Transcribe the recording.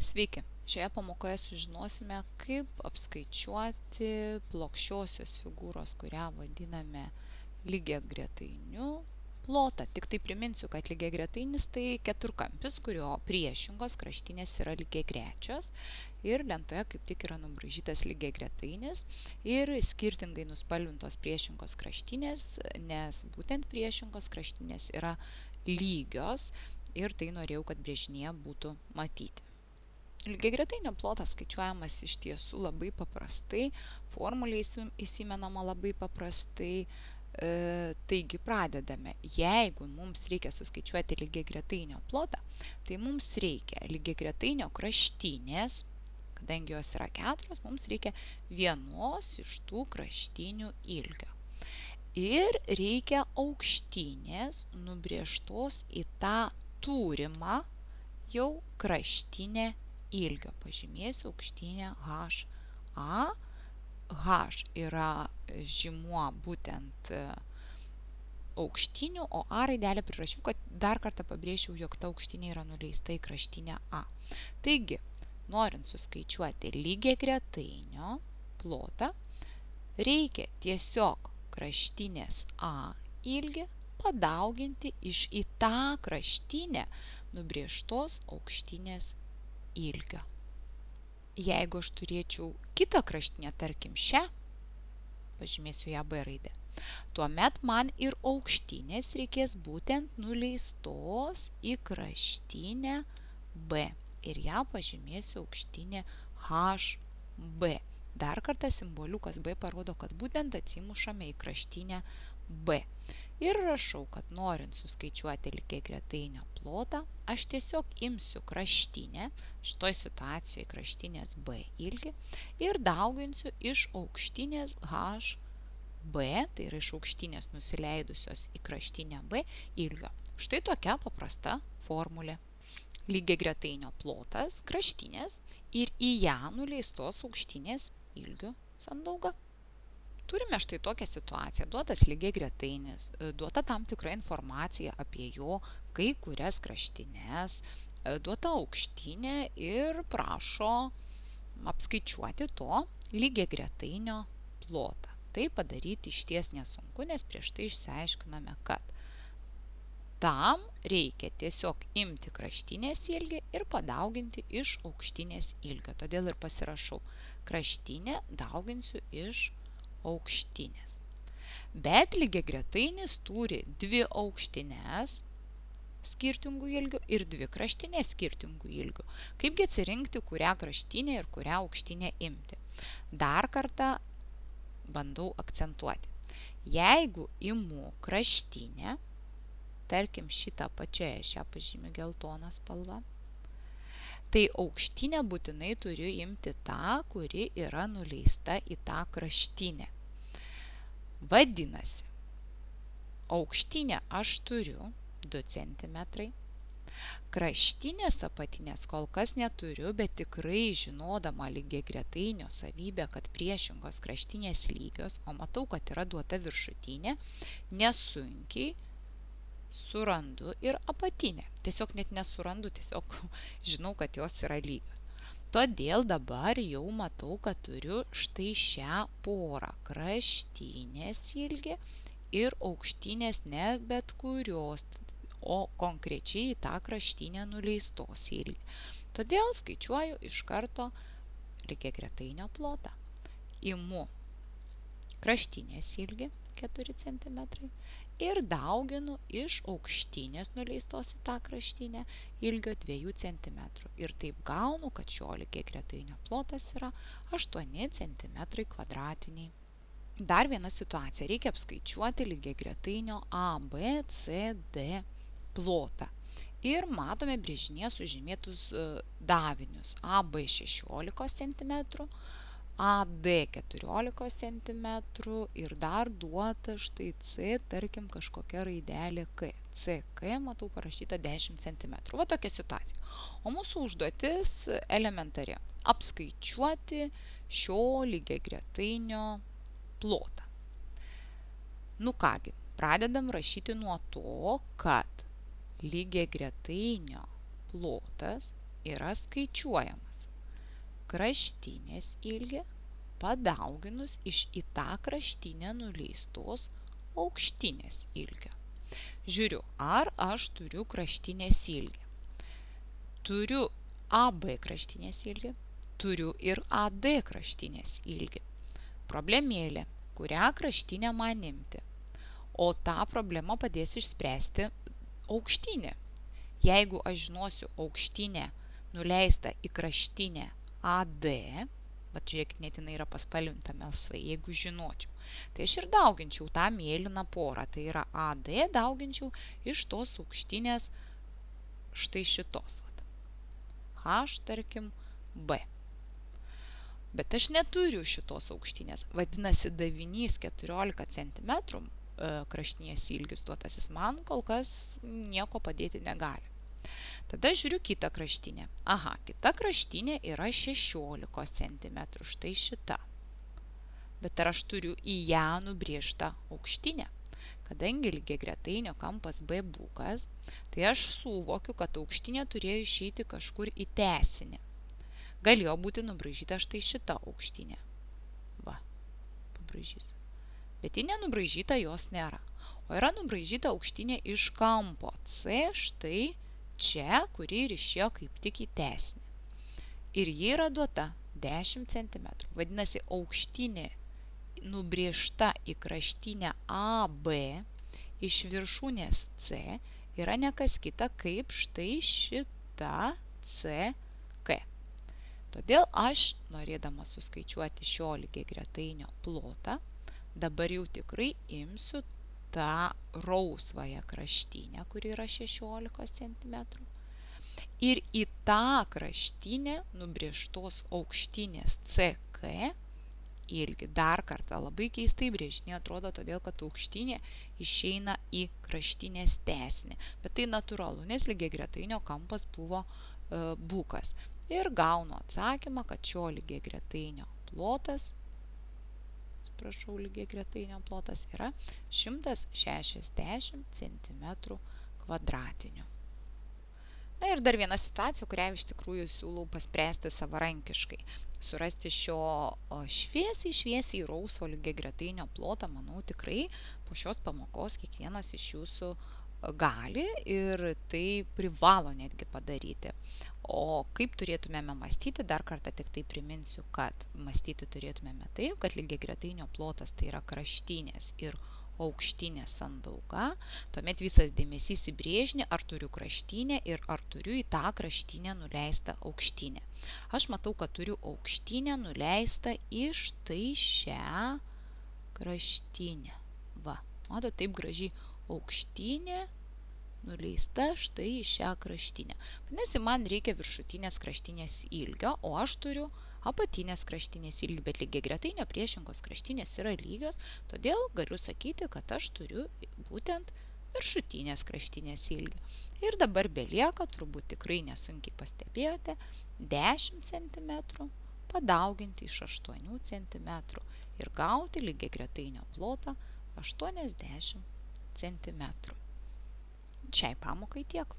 Sveiki! Šioje pamokoje sužinosime, kaip apskaičiuoti plokščiosios figūros, kurią vadiname lygiagretainiu, plotą. Tik tai priminsiu, kad lygiagretainis tai keturkampis, kurio priešingos kraštinės yra lygiagrečios ir lentoje kaip tik yra nubraižytas lygiagretainis ir skirtingai nuspalvintos priešingos kraštinės, nes būtent priešingos kraštinės yra lygios ir tai norėjau, kad brėžinyje būtų matyti. Lygiagretainio plotas skaičiuojamas iš tiesų labai paprastai, formulė įsimenama labai paprastai, taigi pradedame. Jeigu mums reikia suskaičiuoti lygiagretainio plotą, tai mums reikia lygiagretainio kraštinės, kadangi jos yra 4, mums reikia vienos iš tų kraštinių ilgio. Ir reikia aukštinės nubrėžtos į tą turimą jau kraštinę ilgio. Pažymėsiu aukštinę HA. H yra žymuo būtent aukštinių, o A raidelę prirašiau, kad dar kartą pabrėžčiau, jog ta aukštinė yra nuleista į kraštinę A. Taigi, norint suskaičiuoti lygiagretainio plotą, reikia tiesiog kraštinės A ilgį padauginti iš į tą kraštinę nubrėžtos aukštinės ilgio. Jeigu aš turėčiau kitą kraštinę, tarkim šią, pažymėsiu ją B raidę, tuomet man ir aukštinės reikės būtent nuleistos į kraštinę B. Ir ją pažymėsiu aukštinė HB. Dar kartą simboliukas B parodo, kad būtent atsimušame į kraštinę B. Ir rašau, kad norint suskaičiuoti lygiagretainio plotą, aš tiesiog imsiu kraštinę, šitoj situacijoje kraštinės B ilgį, ir dauginsiu iš aukštinės HB, tai yra iš aukštinės nusileidusios į kraštinę B ilgio. Štai tokia paprasta formulė. Lygiagretainio plotas kraštinės ir į ją nuleistos aukštinės ilgių sandauga. Turime štai tokią situaciją. Duotas lygiagretainis, duota tam tikra informacija apie jo kai kurias kraštines, duota aukštinė ir prašo apskaičiuoti to lygiagretainio plotą. Tai padaryti išties nesunku, nes prieš tai išsiaiškiname, kad tam reikia tiesiog imti kraštinės ilgį ir padauginti iš aukštinės ilgio. Todėl ir pasirašau kraštinę dauginsiu iš aukštinės. Bet lygiagretainis turi dvi aukštines skirtingų ilgių ir dvi kraštinės skirtingų ilgių. Kaipgi atsirinkti, kurią kraštinę ir kurią aukštinę imti? Dar kartą bandau akcentuoti. Jeigu imu kraštinę, tarkim šitą pačią, šią pažymiu geltoną spalvą, tai aukštinę būtinai turiu imti tą, kuri yra nuleista į tą kraštinę. Vadinasi, aukštinę aš turiu 2 cm, kraštinės apatinės kol kas neturiu, bet tikrai žinodama lygiagretainio savybę, kad priešingos kraštinės lygios, o matau, kad yra duota viršutinė, nesunkiai surandu ir apatinę. Tiesiog net nesurandu, tiesiog žinau, kad jos yra lygios. Todėl dabar jau matau, kad turiu štai šią porą kraštinės ilgį ir aukštinės ne bet kurios, o konkrečiai į tą kraštinę nuleistos ilgį. Todėl skaičiuoju iš karto lygiagretainio plotą. Imu kraštinės ilgį 4 cm ir dauginu iš aukštinės nuleistos į tą kraštinę ilgio 2 cm. Ir taip gaunu, kad šio lygiagretainio plotas yra 8 cm kvadratiniai. Dar viena situacija. Reikia apskaičiuoti lygiagretainio ABCD plotą. Ir matome brėžinyje sužymėtus davinius. AB 16 cm, AD 14 cm ir dar duota štai C, tarkim, kažkokia raidelė K. CK, matau parašyta 10 cm. Va tokia situacija. O mūsų užduotis elementari – apskaičiuoti šio lygiagretainio plotą. Nu kągi, pradedam rašyti nuo to, kad lygiagretainio plotas yra skaičiuojamas kraštinės ilgį padauginus iš į tą kraštinę nuleistos aukštinės ilgio. Žiūriu, ar aš turiu kraštinės ilgį. Turiu AB kraštinės ilgį, turiu ir AD kraštinės ilgį. Problemėlė, kurią kraštinę man imti. O tą problemą padės išspręsti aukštinė. Jeigu aš žinosiu aukštinę nuleistą į kraštinę AD, bet žiūrėkit, net jinai yra paspalvinta melsvai, jeigu žinočiau, tai aš ir dauginčiau tą mėlyną porą, tai yra AD dauginčiau iš tos aukštinės štai šitos, H, tarkim, B. Bet aš neturiu šitos aukštinės, vadinasi davinys 14 cm kraštinės ilgis duotasis man kol kas nieko padėti negali. Tada žiūriu kitą kraštinę. Aha, kita kraštinė yra 16 cm, štai šita. Bet ar aš turiu į ją nubrėžtą aukštinę? Kadangi lygiagretainio kampas B bukas, tai aš suvokiu, kad aukštinė turėjo išeiti kažkur į tęsinį. Galėjo būti nubraižyta štai šita aukštinė. Va, pabraižysiu. Bet ji nenubraižyta, jos nėra. O yra nubraižyta aukštinė iš kampo C, štai čia, kuri ir išėjo kaip tik į tęsinį. Ir ji yra duota 10 cm. Vadinasi, aukštinė nubrėžta į kraštinę AB iš viršūnės C yra ne kas kita kaip štai šita CK. Todėl aš, norėdama suskaičiuoti šio lygiagretainio plotą, dabar jau tikrai imsiu tą rausvąją kraštinę, kuri yra 16 cm. Ir į tą kraštinę nubrėžtos aukštinės CK ilgį. Dar kartą, labai keistai brėžiniai atrodo, todėl kad aukštinė išeina į kraštinės tęsinį. Bet tai natūralu, nes lygiagretainio kampas buvo bukas. Ir gaunu atsakymą, kad šio lygiagretainio plotas, lygiagretainio plotas yra 160 cm kvadratinių. Na ir dar viena situacija, kurią iš tikrųjų siūlau paspręsti savarankiškai. Surasti šio šviesiai rausvo lygiagretainio plotą, manau, tikrai po šios pamokos kiekvienas iš jūsų gali ir tai privalo netgi padaryti. O kaip turėtumėme mąstyti, dar kartą tik tai priminsiu, kad mąstyti turėtumėme taip, kad lygiagretainio plotas tai yra kraštinės ir aukštinės sandauga, tuomet visas dėmesys į brėžinį, ar turiu kraštinę ir ar turiu į tą kraštinę nuleistą aukštinę. Aš matau, kad turiu aukštinę nuleistą į štai šią kraštinę. Va, matot, taip gražiai aukštinė nuleista štai į šią kraštinę. Vadinasi, man reikia viršutinės kraštinės ilgio, o aš turiu apatinės kraštinės ilgį, bet lygiagretainio priešingos kraštinės yra lygios, todėl galiu sakyti, kad aš turiu būtent viršutinės kraštinės ilgį. Ir dabar belieka, turbūt tikrai nesunkiai pastebėjote, 10 cm padauginti iš 8 cm ir gauti lygiagretainio plotą 80 cm. Šiai pamokai tiek.